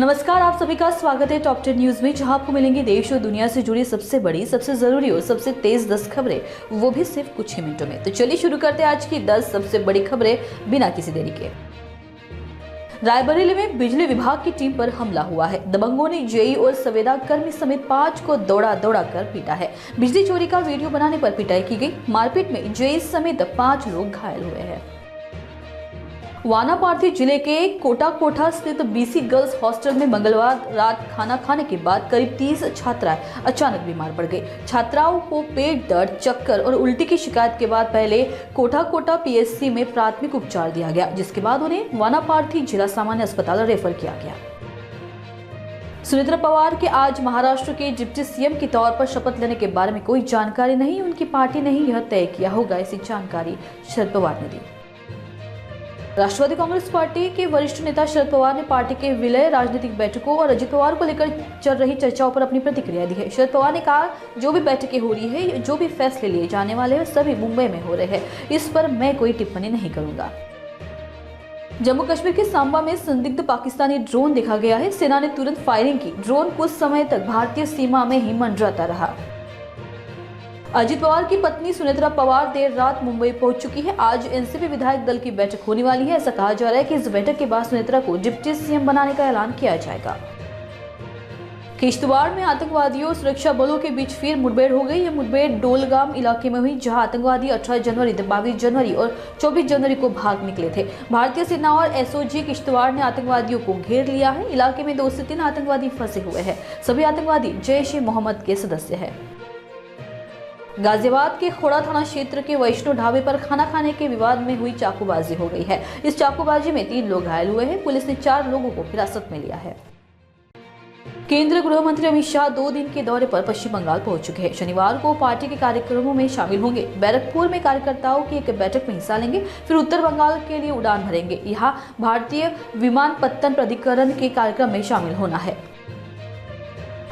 नमस्कार, आप सभी का स्वागत है टॉप 10 न्यूज में, जहां आपको मिलेंगी देश और दुनिया से जुड़ी सबसे बड़ी, सबसे जरूरी और सबसे तेज 10 खबरें, वो भी सिर्फ कुछ ही मिनटों में। तो चलिए शुरू करते हैं आज की 10 सबसे बड़ी खबरें बिना किसी देरी के। रायबरेली में बिजली विभाग की टीम पर हमला हुआ है। दबंगों ने जेई और संविदा कर्मी समेत 5 को दौड़ा कर पीटा है। बिजली चोरी का वीडियो बनाने पर पिटाई की गई। मारपीट में जेई समेत 5 लोग घायल हुए हैं। वानापार्थी जिले के कोटा स्थित बीसी गर्ल्स हॉस्टल में मंगलवार रात खाना खाने के बाद करीब 30 छात्राएं अचानक बीमार पड़ गई। छात्राओं को पेट दर्द, चक्कर और उल्टी की शिकायत के बाद पहले कोटा पीएचसी में प्राथमिक उपचार दिया गया, जिसके बाद उन्हें वानापार्थी जिला सामान्य अस्पताल रेफर किया गया। सुनेत्रा पवार के आज महाराष्ट्र के डिप्टी सीएम के तौर पर शपथ लेने के बारे में कोई जानकारी नहीं। उनकी पार्टी ने ही यह तय किया होगा, ऐसी जानकारी शरद पवार ने दी। राष्ट्रवादी कांग्रेस पार्टी के वरिष्ठ नेता शरद पवार ने पार्टी के विलय राजनीतिक बैठकों और अजित पवार को लेकर चल रही चर्चाओं पर अपनी प्रतिक्रिया दी है। शरद पवार ने कहा, जो भी बैठकें हो रही है, जो भी फैसले लिए जाने वाले हैं, सभी मुंबई में हो रहे हैं। इस पर मैं कोई टिप्पणी नहीं करूंगा। जम्मू कश्मीर के सांबा में संदिग्ध पाकिस्तानी ड्रोन देखा गया है। सेना ने तुरंत फायरिंग की। ड्रोन कुछ समय तक भारतीय सीमा में ही मंडराता रहा। अजित पवार की पत्नी सुनेत्रा पवार देर रात मुंबई पहुंच चुकी है। आज एनसीपी विधायक दल की बैठक होने वाली है। ऐसा कहा जा रहा है कि इस बैठक के बाद सुनेत्रा को डिप्टी सीएम बनाने का ऐलान किया जाएगा। किश्तवाड़ में आतंकवादियों और सुरक्षा बलों के बीच फिर मुठभेड़ हो गई। यह मुठभेड़ डोलगाम इलाके में हुई, जहां आतंकवादी 18 जनवरी, 22 जनवरी और 24 जनवरी को भाग निकले थे। भारतीय सेना और एसओजी किश्तवाड़ ने आतंकवादियों को घेर लिया है। इलाके में 2 से 3 आतंकवादी फंसे हुए हैं। सभी आतंकवादी जैश ए मोहम्मद के सदस्य हैं। गाजियाबाद के खोड़ा थाना क्षेत्र के वैष्णो ढाबे पर खाना खाने के विवाद में हुई चाकूबाजी हो गई है। इस चाकूबाजी में 3 लोग घायल हुए हैं। पुलिस ने 4 लोगों को हिरासत में लिया है। केंद्रीय गृह मंत्री अमित शाह 2 दिन के दौरे पर पश्चिम बंगाल पहुंच चुके हैं। शनिवार को पार्टी के कार्यक्रमों में शामिल होंगे। बैरकपुर में कार्यकर्ताओं की एक बैठक में हिस्सा लेंगे। फिर उत्तर बंगाल के लिए उड़ान भरेंगे। यहाँ भारतीय विमानपत्तन प्राधिकरण के कार्यक्रम में शामिल होना है।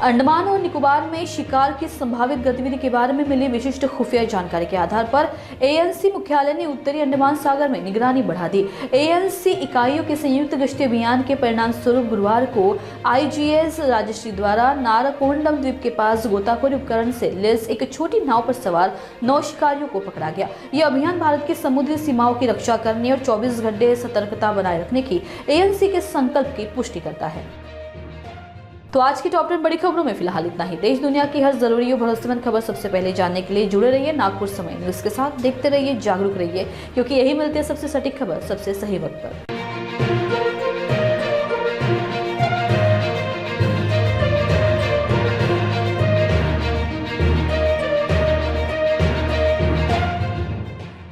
अंडमान और निकोबार में शिकार की संभावित गतिविधि के बारे में मिली विशिष्ट खुफिया जानकारी के आधार पर एएनसी मुख्यालय ने उत्तरी अंडमान सागर में निगरानी बढ़ा दी। एएनसी इकाइयों के संयुक्त गश्ती अभियान के परिणाम स्वरूप गुरुवार को आईजीएस राजश्री द्वारा नाराकोंडम द्वीप के पास गोताखोरी उपकरण से लैस एक छोटी नाव पर सवार 9 शिकारियों को पकड़ा गया। यह अभियान भारत की समुद्री सीमाओं की रक्षा करने और 24 घंटे सतर्कता बनाए रखने की एएनसी के संकल्प की पुष्टि करता है। तो आज की टॉप 10 बड़ी खबरों में फिलहाल इतना ही। देश दुनिया की हर जरूरी और भरोसेमंद खबर सबसे पहले जानने के लिए जुड़े रहिए नागपुर समय न्यूज के साथ। देखते रहिए, जागरूक रहिए, क्योंकि यही मिलती है सबसे सटीक खबर सबसे सही वक्त पर।